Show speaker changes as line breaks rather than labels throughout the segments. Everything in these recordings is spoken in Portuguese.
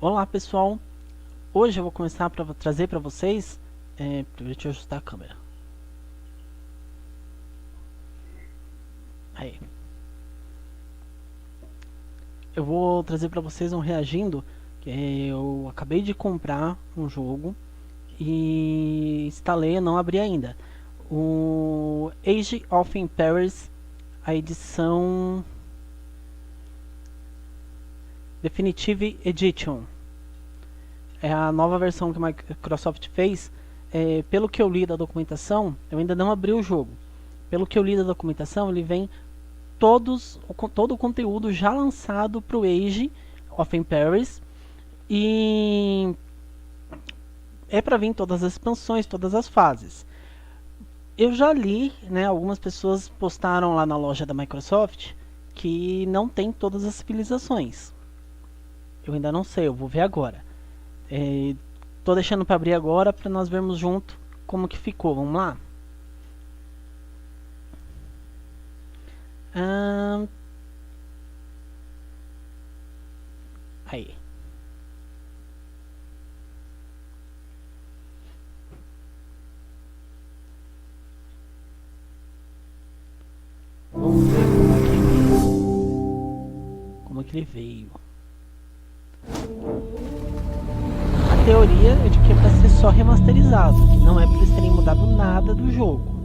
Olá pessoal, hoje eu vou começar para trazer para vocês, deixa eu ajustar a câmera. Aí. Eu vou trazer para vocês um reagindo, que eu acabei de comprar um jogo e instalei e não abri ainda. O Age of Empires, a edição Definitive Edition. É a nova versão que a Microsoft fez. Pelo que eu li da documentação, eu ainda não abri o jogo. Pelo que eu li da documentação, ele vem todo o conteúdo já lançado para o Age of Empires e é para vir todas as expansões, todas as fases. Eu já li, né, algumas pessoas postaram lá na loja da Microsoft que não tem todas as civilizações. Eu ainda não sei, eu vou ver agora. Tô deixando para abrir agora para nós vermos junto como que ficou. Vamos lá. Aí. Vamos ver como é que ele veio. A teoria é de que é para ser só remasterizado, que não é para eles terem mudado nada do jogo.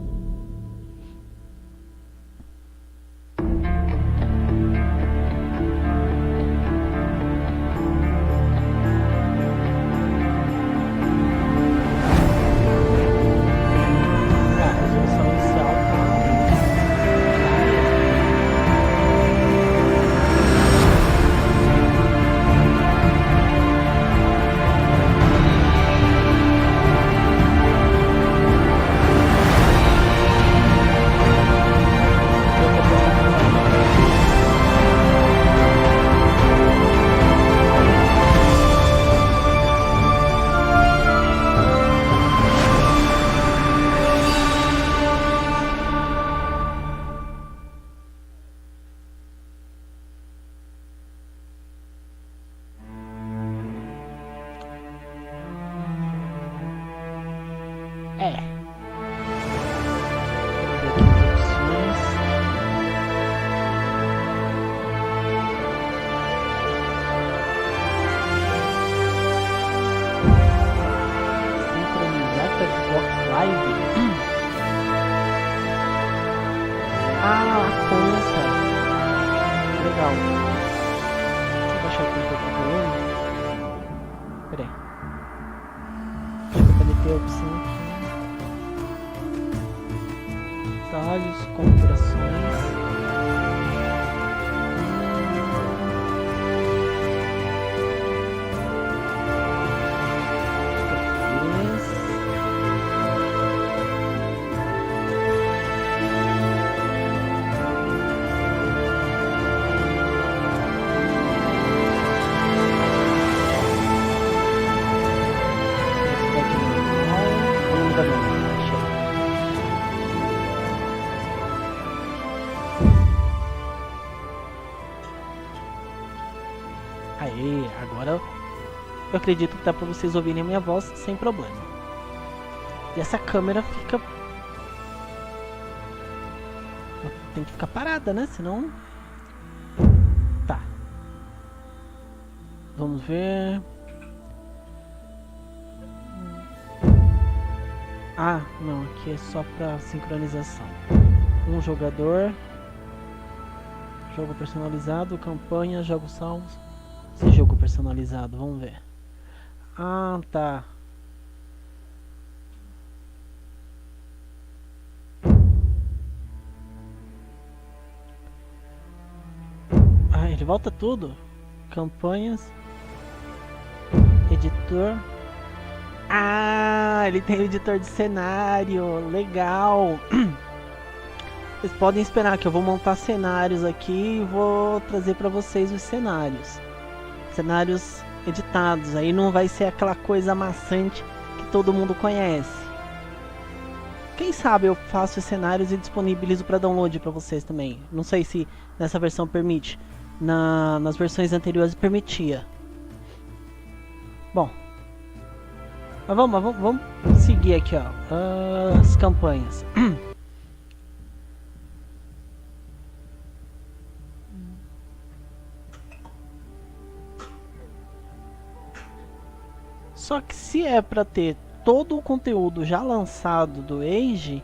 Legal. Deixa eu baixar aqui um pouco o volume. Pera aí. Deixa eu ter a opção aqui. Detalhes, configurações. Aê, agora eu acredito que dá pra vocês ouvirem a minha voz sem problema. E essa câmera fica... tem que ficar parada, né? Senão... Tá. Vamos ver... Ah, não, aqui é só pra sincronização. Um jogador... Jogo personalizado, campanha, jogos salvos... Esse jogo personalizado, vamos ver. Ah, tá. Ah, ele volta tudo. Campanhas. Editor. Ah, ele tem editor de cenário. Legal. Vocês podem esperar que eu vou montar cenários aqui e vou trazer para vocês os cenários. Cenários editados, aí não vai ser aquela coisa maçante que todo mundo conhece. Quem sabe eu faço os cenários e disponibilizo para download para vocês também. Não sei se nessa versão permite. Nas versões anteriores permitia. Bom. Mas vamos seguir aqui, ó. As campanhas. Só que se é pra ter todo o conteúdo já lançado do Age,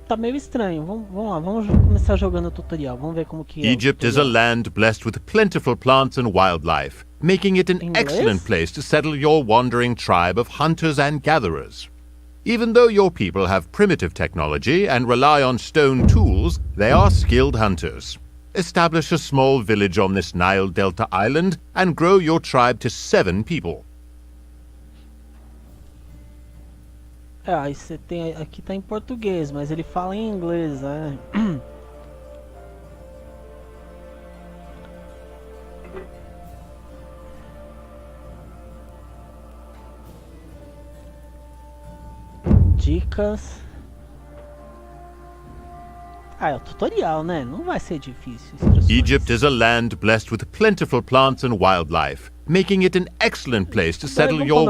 tá meio estranho. Vamos lá, vamos começar jogando o tutorial. Vamos ver como que é.
Egypt is a land blessed with plentiful plants and wildlife, making it an excellent place to settle your wandering tribe of hunters and gatherers. Even though your people have primitive technology and rely on stone tools, they are skilled hunters. Establish a small village on this Nile Delta island and grow your tribe to 7 people.
Aí você tem aqui tá em português, mas ele fala em inglês, né? Dicas. É o tutorial, né? Não vai ser difícil.
Egypt is a land blessed with plentiful plants and wildlife, making it an excellent place to settle your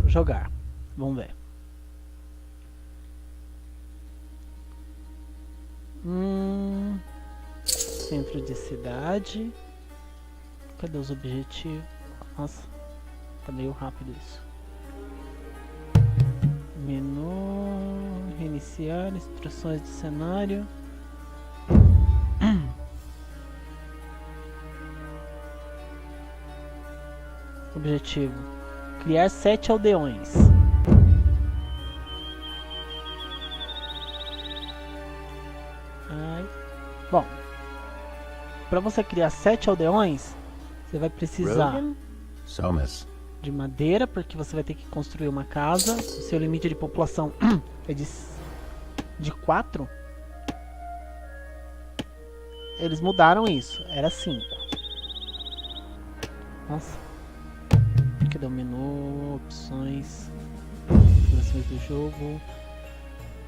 jogar. Vamos ver. Centro de cidade. Cadê os objetivos? Nossa, tá meio rápido isso. Menu, reiniciar, instruções de cenário. Objetivo: criar 7 aldeões. Bom, para você criar 7 aldeões, você vai precisar de madeira, porque você vai ter que construir uma casa. O seu limite de população é de 4. Eles mudaram isso, era 5. Nossa. Cadê o menu? Opções. Opções do jogo.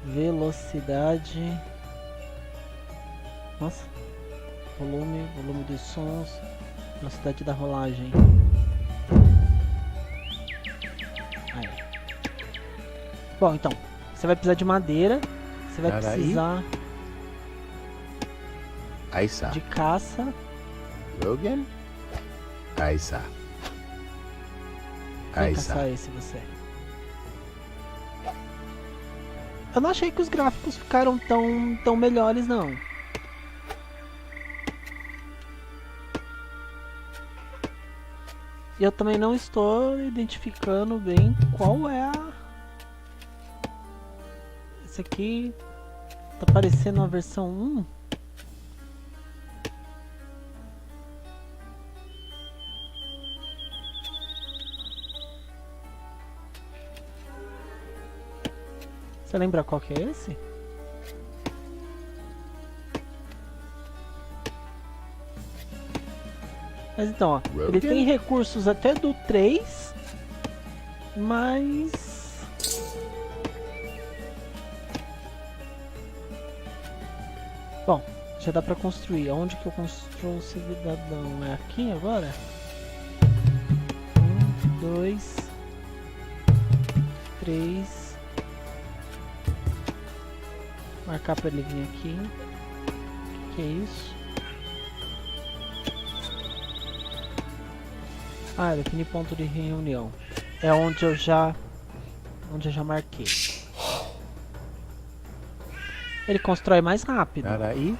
Velocidade. Nossa. Volume dos sons. Velocidade da rolagem. Aí. Bom, então. Você vai precisar de madeira. Você vai precisar de caça.
Logan? Aisa.
Vai caçar esse você. Eu não achei que os gráficos ficaram tão melhores, não. E eu também não estou identificando bem qual é a... Esse aqui tá parecendo a versão 1. Você lembra qual que é esse? Mas então, ó, ele tem recursos até do 3, mas... Bom, já dá pra construir. Onde que eu construo o cidadão? É aqui agora? 1, 2, 3... Marcar para ele vir aqui. Que é isso? Ah, definir ponto de reunião. É onde eu já marquei. Ele constrói mais rápido.
Aí.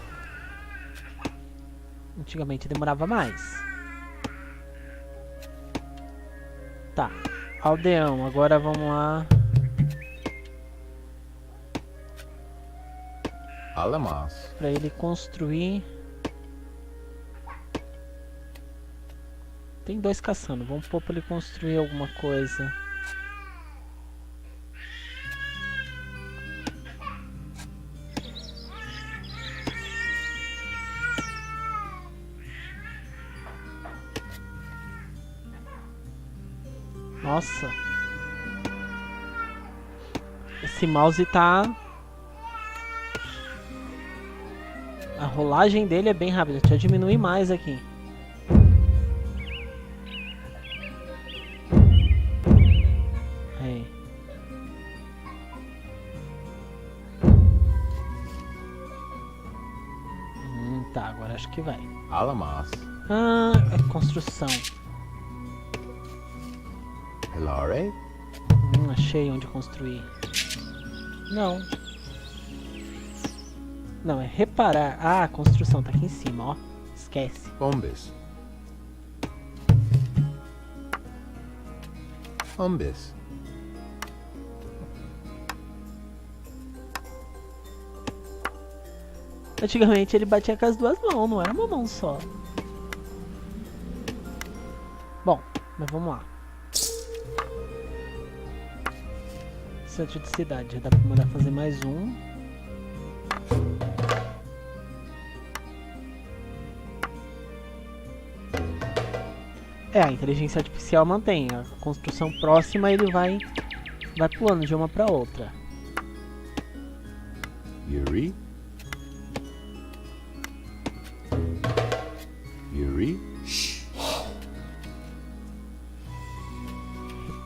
Antigamente demorava mais. Tá. Aldeão. Agora vamos lá.
Alamas.
Para ele construir. Tem 2 caçando. Vamos pôr para ele construir alguma coisa. Nossa. Esse mouse tá... A rolagem dele é bem rápida. Deixa eu diminuir mais aqui. acho que vai.
Alamas.
Ah, é construção.
Hilare.
Achei onde construir. Não. Não, é reparar. Ah, a construção tá aqui em cima, ó. Esquece.
Bombis. Bombis.
Antigamente ele batia com as duas mãos, não era uma mão só. Bom, mas vamos lá. Centro de cidade, já dá pra mandar fazer mais um. É, a inteligência artificial mantém. A construção próxima ele vai pulando de uma pra outra.
Yuri. Yuri.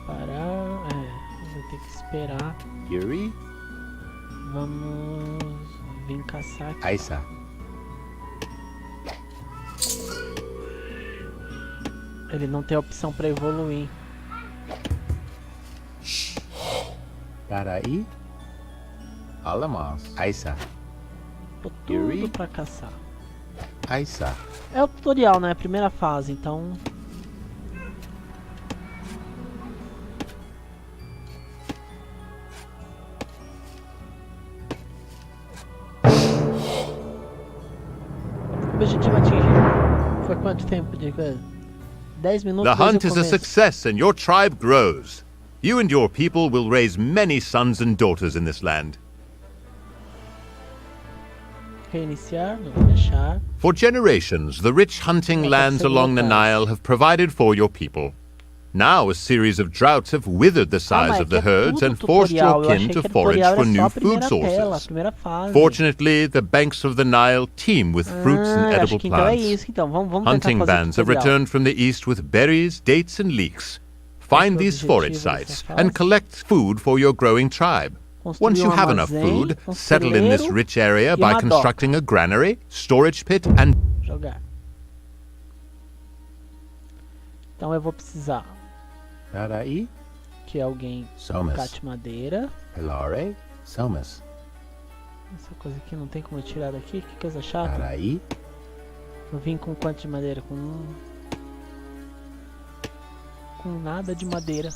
Parar, vai ter que esperar.
Yuri.
Vamos vir caçar aqui.
Aisa.
Ele não tem opção pra evoluir.
Tarai. Alamas. Aisa.
Tô tudo
Yuri?
pra caçar.
Aisa.
É o tutorial, né? Primeira fase, então... Objetivo atingido. Foi quanto tempo de coisa? 10 minutos
The hunt
desde o
is a
começo.
success and your tribe grows. You and your people will raise many sons and daughters in this land.
Reiniciar, não vou deixar.
For generations, the rich hunting lands along the Nile have provided for your people. Now, a series of droughts have withered the size of the herds and forced your kin to forage for new food sources. Fortunately, the banks of the Nile teem with fruits and edible
acho que então é
plants.
isso, então. Vamos
Hunting
tentar fazer o
bands have
tutorial.
returned from the east with berries, dates, and leeks. Find these forage sites and collect food for your growing tribe. Once you have enough food, settle in this rich area by constructing a granary, storage pit, and
Jogar. Então eu vou precisar
Tarai.
que alguém
Somas.
cate madeira.
Hilare. Somas.
Essa coisa aqui não tem como eu tirar daqui, que coisa chata.
Tarai.
Eu vim com quanto de madeira? Com nada de madeira.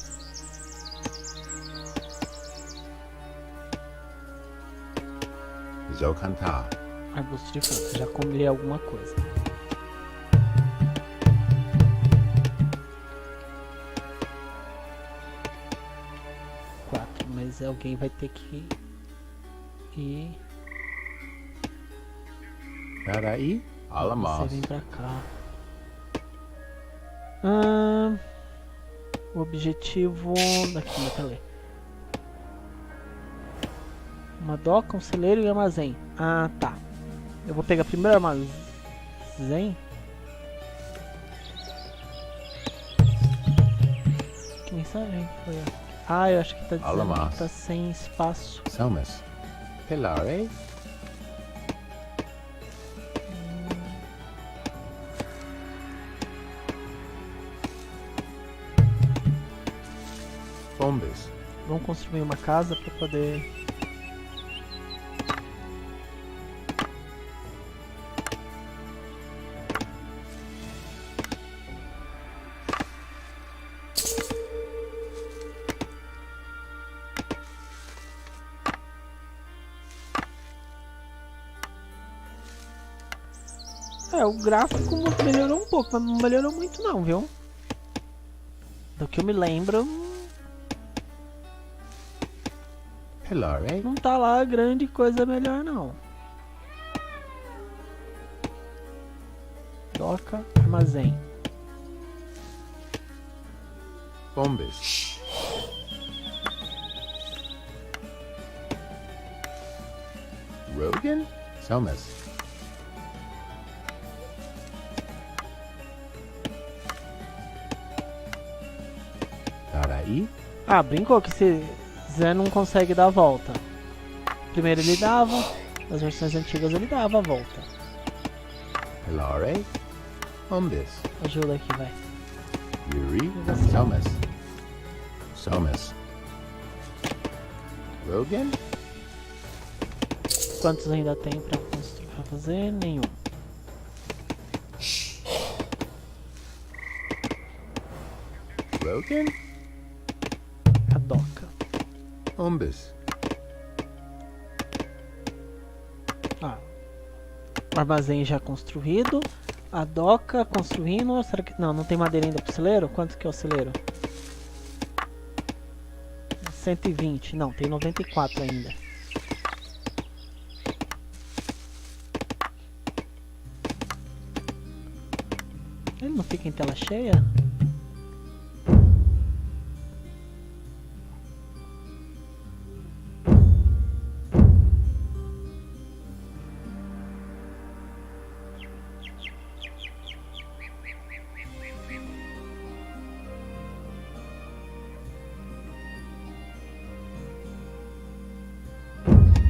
Zokanta.
Arbusto de fruta, já comi alguma coisa. Quatro, mas alguém vai ter que ir.
Tarai.
Você
Alamas.
vem pra cá. O objetivo daqui, deixa eu ler. Uma doca, um celeiro e armazém. Ah, tá. Eu vou pegar primeiro o armazém. Que mensagem foi essa? Ah, eu acho que tá dizendo
Alamas.
que tá sem espaço.
Somas. Hilare. Bombis.
Vamos construir uma casa para poder... É, o gráfico melhorou um pouco, mas não melhorou muito não, viu? Do que eu me lembro,
Hilare.
não tá lá grande coisa melhor não. Doca, armazém.
Bombis. Rogan? Somas. Tarai.
Ah, brincou que esse Zé não consegue dar a volta. Primeiro ele dava, nas versões antigas ele dava a volta.
Pelare. Umbis.
Ajuda aqui, vai.
Yuri.
você?
Somas. Somas. Rogan.
Quantos ainda tem pra construir, pra fazer? Nenhum.
Rogan.
A doca.
Umbis.
Ah. O armazém já construído. A doca construindo. Será que... Não, não tem madeira ainda pro celeiro? Quanto que é o celeiro? 120. Não, tem 94 ainda. Ele não fica em tela cheia?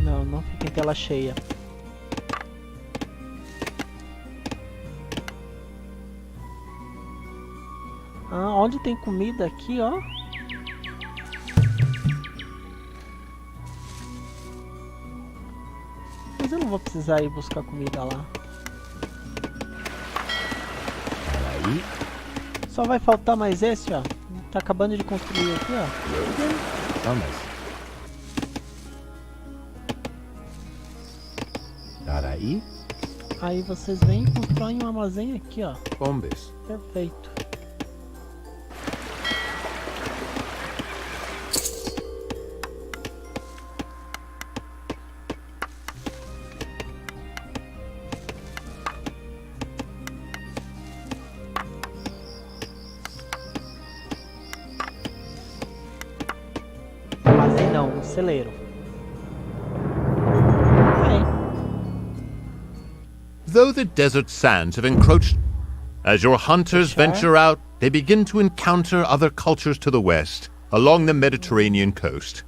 Não, não fica em tela cheia. Ah, onde tem comida aqui, ó. Mas eu não vou precisar ir buscar comida lá.
Aí.
Só vai faltar mais esse, ó. Tá acabando de construir aqui, ó.
Rogan. Somas. Darai.
Aí vocês vêm e constroem um armazém aqui, ó.
Umbis.
Perfeito. Armazém não, um celeiro.
Though the desert sands have encroached, as your hunters
Sure.
venture out, they begin to encounter other cultures to the west, along the Mediterranean coast.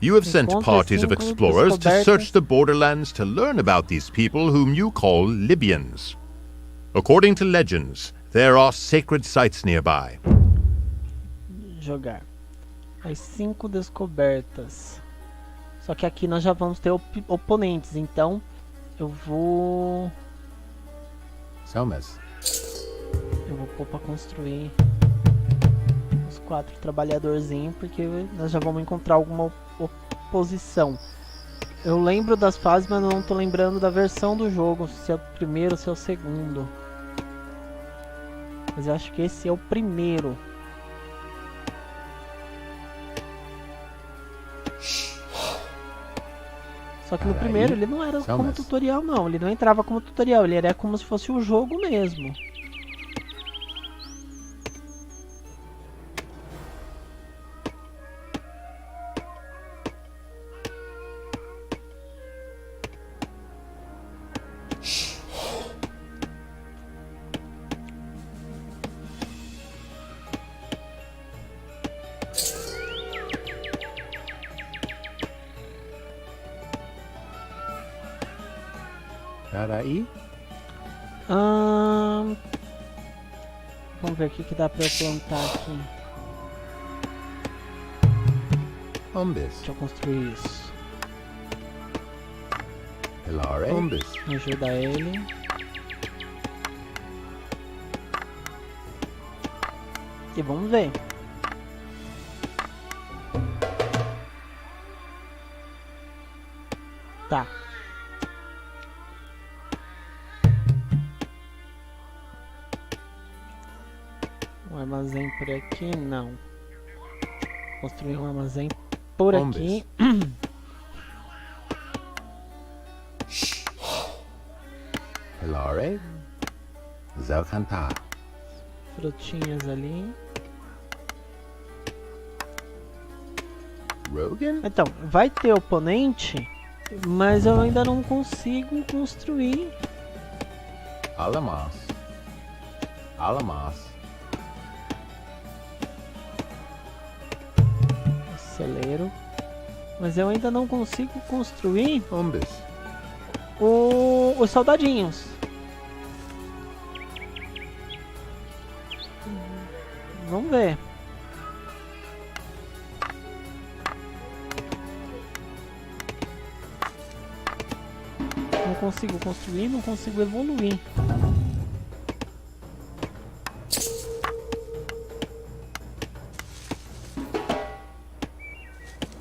You have sent
Encontra
parties of
cinco
explorers to
descobertas.
search the borderlands to learn about these people whom you call Libyans. According to legends, there are sacred sites nearby.
Jogar. As 5 descobertas. Só que aqui nós já vamos ter oponentes, então eu vou
Somas.
pôr pra construir os 4 trabalhadorzinhos, porque nós já vamos encontrar alguma oposição. Eu lembro das fases, mas não tô lembrando da versão do jogo, se é o primeiro ou se é o segundo. Mas eu acho que esse é o primeiro. Só que no
Aí,
primeiro ele não era
só
como
mais.
tutorial não, ele não entrava como tutorial, ele era como se fosse o jogo mesmo.
Darai.
Vamos ver o que dá pra eu plantar aqui.
Umbis.
Deixa eu construir isso.
Pelare. Umbis.
Ajuda ele. E vamos ver. Tá. Um armazém por aqui, não. Construir um armazém por aqui.
Pelare. Zelkanta.
Frutinhas ali.
Rogan.
Então, vai ter oponente, mas eu ainda não consigo construir.
Alamas. Alamas.
Celeiro. Mas eu ainda não consigo construir
Umbis.
os soldadinhos. Vamos ver. Não consigo construir, não consigo evoluir.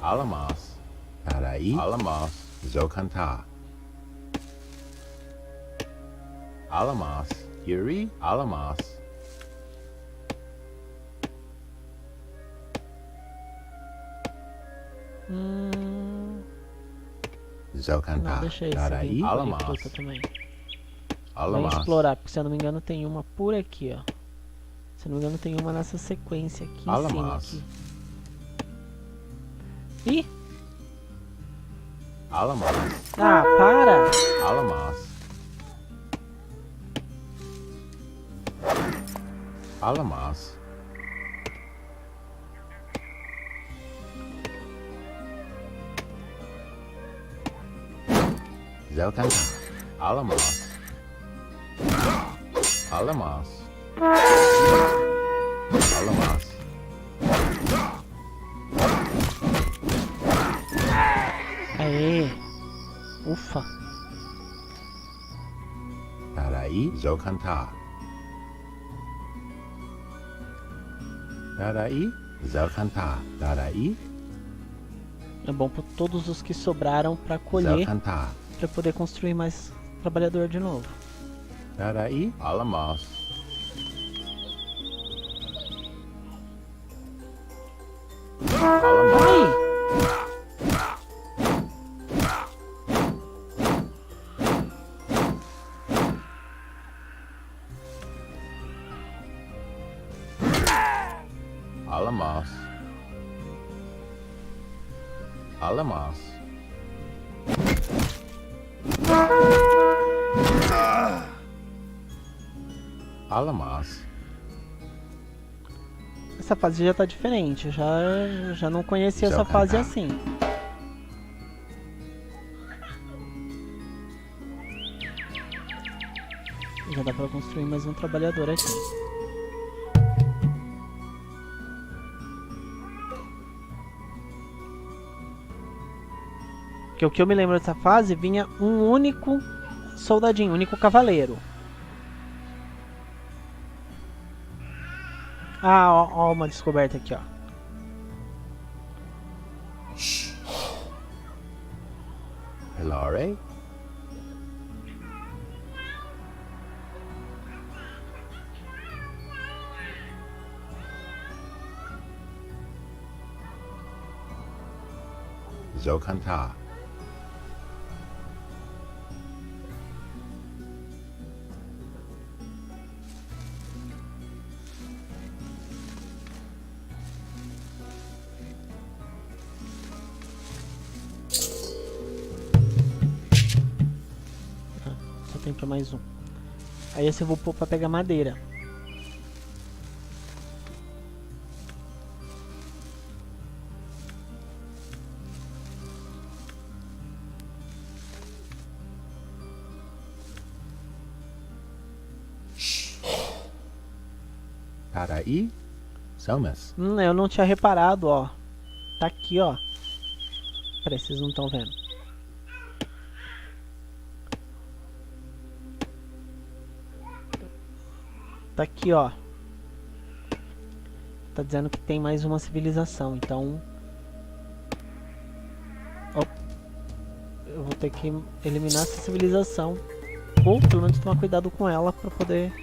Alamos. Peraí. Alamos. Zocantá. Alamos. Yuri. Alamos. Zocantá.
Não, deixa esse
Peraí.
aqui.
Alamos.
Fruta também. Vamos
Alamos.
explorar, porque se eu não me engano tem uma por aqui, ó. Se eu não me engano tem uma nessa sequência aqui em cima.
Alamos.
Aqui. Ih!
Alamos.
Ah, para!
Alamos. Alamos. Zocantá. Alamos. Alamos. Alamos.
Aê! Ufa!
Peraí. Zocantá. Peraí. Zocantá. Peraí.
É bom para todos os que sobraram para colher,
Zocantá.
para poder construir mais trabalhador de novo.
Peraí. Alamos. Alamos.
Ai!
Alamos. Alamos. Alamos.
Essa fase já tá diferente, já não conhecia essa fase assim. Já dá pra construir mais um trabalhador aqui. Porque o que eu me lembro dessa fase, vinha um único soldadinho, um único cavaleiro. Ah, ó uma descoberta aqui, ó.
Hilare. Zocantá.
Só tem pra mais um. Aí esse eu vou pôr pra pegar madeira.
Peraí. Somas.
Eu não tinha reparado, ó. Tá aqui, ó. Peraí, vocês não estão vendo. Tá aqui, ó. Tá dizendo que tem mais uma civilização, então... Ó, eu vou ter que eliminar essa civilização. Ou pelo menos tomar cuidado com ela pra poder...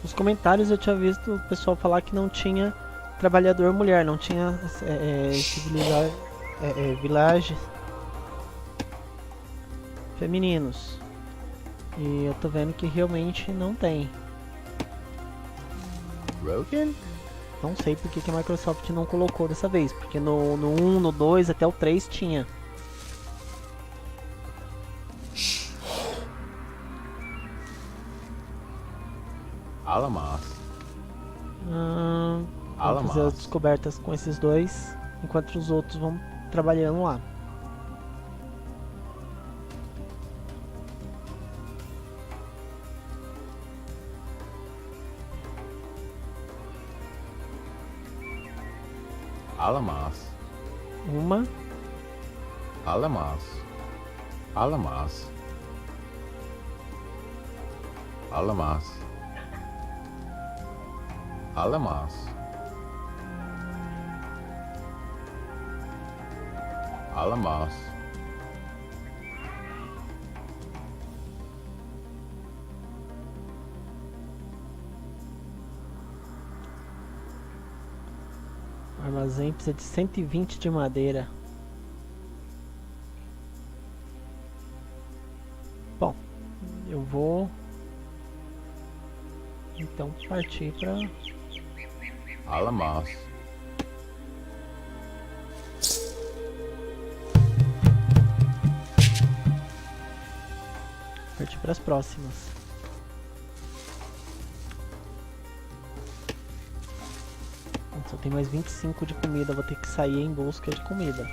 Nos comentários eu tinha visto o pessoal falar que não tinha trabalhador mulher, não tinha villages femininos. E eu tô vendo que realmente não tem.
Broken?
Não sei porque que a Microsoft não colocou dessa vez, porque no 1, no 2 até o 3 tinha.
Alamos.
Vamos fazer as
Alamas.
descobertas com esses dois, enquanto os outros vão trabalhando lá.
Alamas.
Uma,
Alamas. Alamas. Alamas. Alamas. Alamas.
o armazém precisa de 120 de madeira. Bom, eu vou então partir para
Alamas.
as próximas. Só tem mais 25 de comida, vou ter que sair em busca de comida.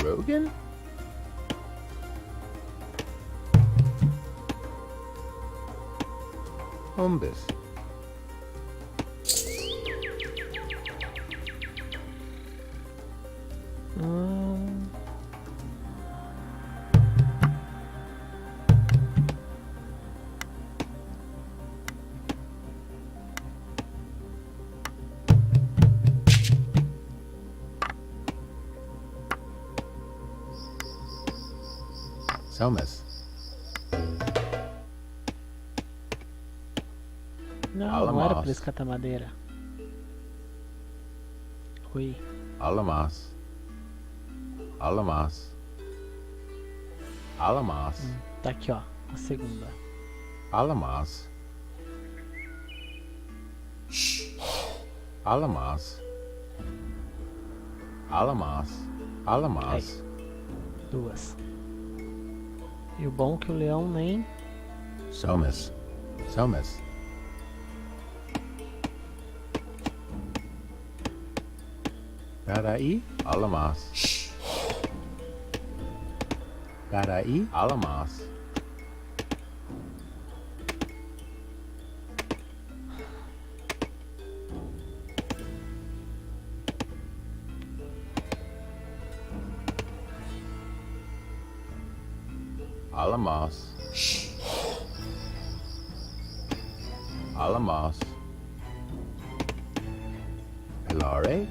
Rogan? Umbus. Somas.
Não era pra eles catar madeira. Oi.
Alamas. Alamas. Alamas.
Tá aqui, ó. A segunda.
Alamas. Alamas. Alamas. Alamas.
Duas. E o bom é que o leão nem...
Somas. Somas. Peraí. Alamas. Peraí. Alamas. Alamas. Alamas. Hilare.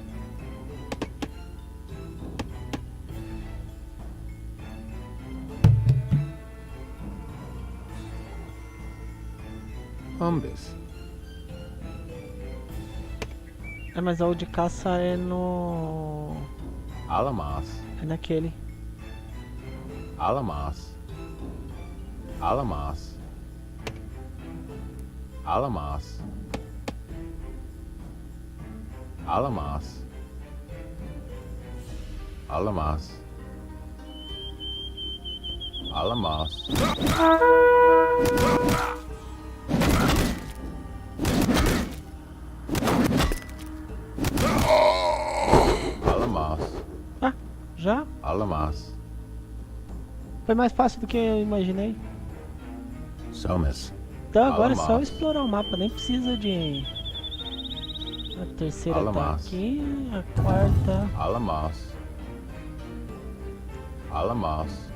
Umbus.
É, mas o de caça é no...
Alamas.
É naquele.
Alamas. Alamas. Alamas. Alamas. Alamas. Alamas. Alamas.
Ah, já?
Alamas.
Foi mais fácil do que eu imaginei.
Somas.
Então agora é só
Alamas.
explorar o mapa, nem precisa de... A terceira tá
Alamas.
aqui, a quarta...
Alamas. Alamas.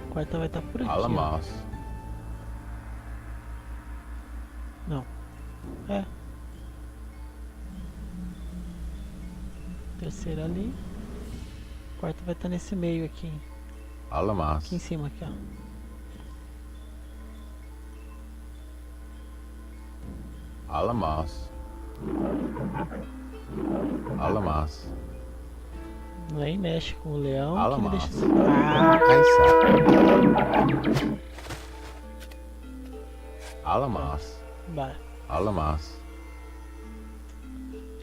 A quarta vai estar por aqui. ó.
Alamas.
Não. É. Terceira ali. A quarta vai estar nesse meio aqui.
Alamas.
Aqui em cima, aqui, ó.
Alamas. Alamas.
Nem mexe com o leão, que ele
Alamas.
deixa assim. Ah,
Kaisa. Alamas.
vai.
Alamas.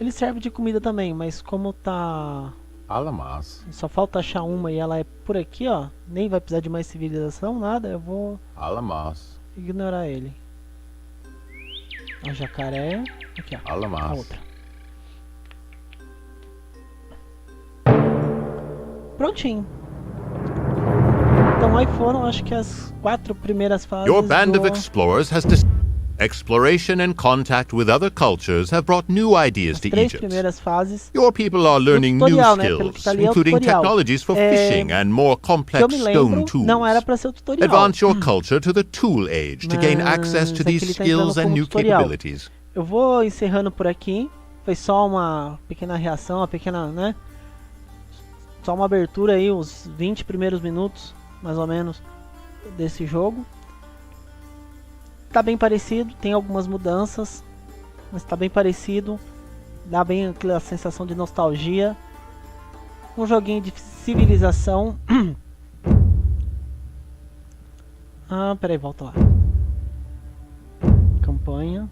Ele serve de comida também, mas como tá...
Alamas.
Só falta achar uma e ela é por aqui, ó. Nem vai precisar de mais civilização, nada. Eu vou
Alamas.
ignorar ele. O jacaré. Aqui, ó.
Alamas.
A outra. Prontinho. Então aí foram, acho que as 4 primeiras fases
Your band
do...
of explorers has exploration and contact with other cultures have brought new ideas
As
to
3
Egypt.
primeiras fases.
Your people are learning new
tutorial, né? Pelo que
skills,
tá ali é o
including
tutorial.
technologies for fishing and more
Que eu
complex
me
stone
lembro,
tools.
não era pra ser o tutorial.
Advance your culture to the tool age to gain access to
Mas aqui
these
ele tá entrando
skills and
como
new
tutorial.
capabilities.
Eu vou encerrando por aqui. Foi só uma pequena reação, uma pequena, né? Só uma abertura aí, os 20 primeiros minutos, mais ou menos, desse jogo. Tá bem parecido, tem algumas mudanças, mas tá bem parecido. Dá bem aquela sensação de nostalgia. Um joguinho de civilização. Ah, peraí, volta lá. Campanha.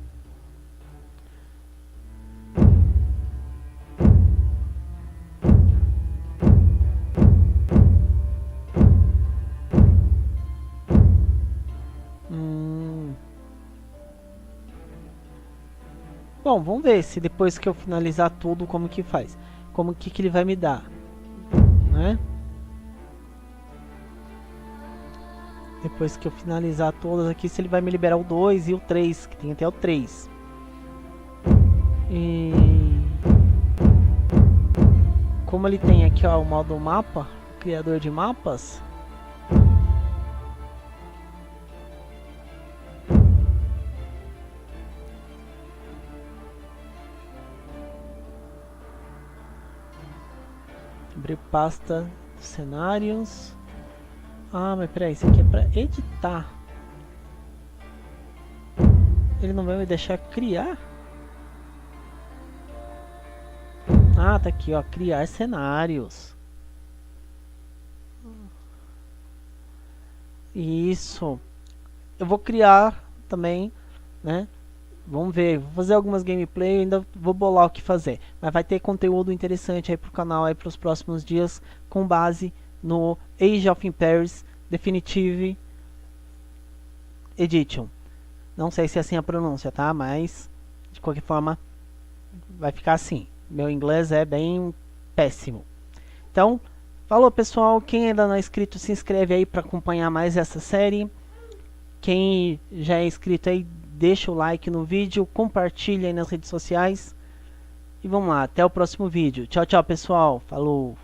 Bom, vamos ver se depois que eu finalizar tudo, como que faz. Como que ele vai me dar, né? Depois que eu finalizar todas aqui, se ele vai me liberar o 2 e o 3, que tem até o 3. E... como ele tem aqui, ó, o modo mapa, criador de mapas... abrir pasta cenários. Ah, mas peraí, isso aqui é pra editar. Ele não vai me deixar criar? Ah, tá aqui, ó, criar cenários. Isso. Eu vou criar também, né? Vamos ver, vou fazer algumas gameplay, ainda vou bolar o que fazer. Mas vai ter conteúdo interessante aí pro canal aí pros próximos dias, com base no Age of Empires Definitive Edition. Não sei se é assim a pronúncia, tá? Mas, de qualquer forma, vai ficar assim. Meu inglês é bem péssimo. Então, falou pessoal, quem ainda não é inscrito, se inscreve aí para acompanhar mais essa série. Quem já é inscrito aí, deixa o like no vídeo, compartilha aí nas redes sociais. E vamos lá, até o próximo vídeo. Tchau, tchau pessoal, falou!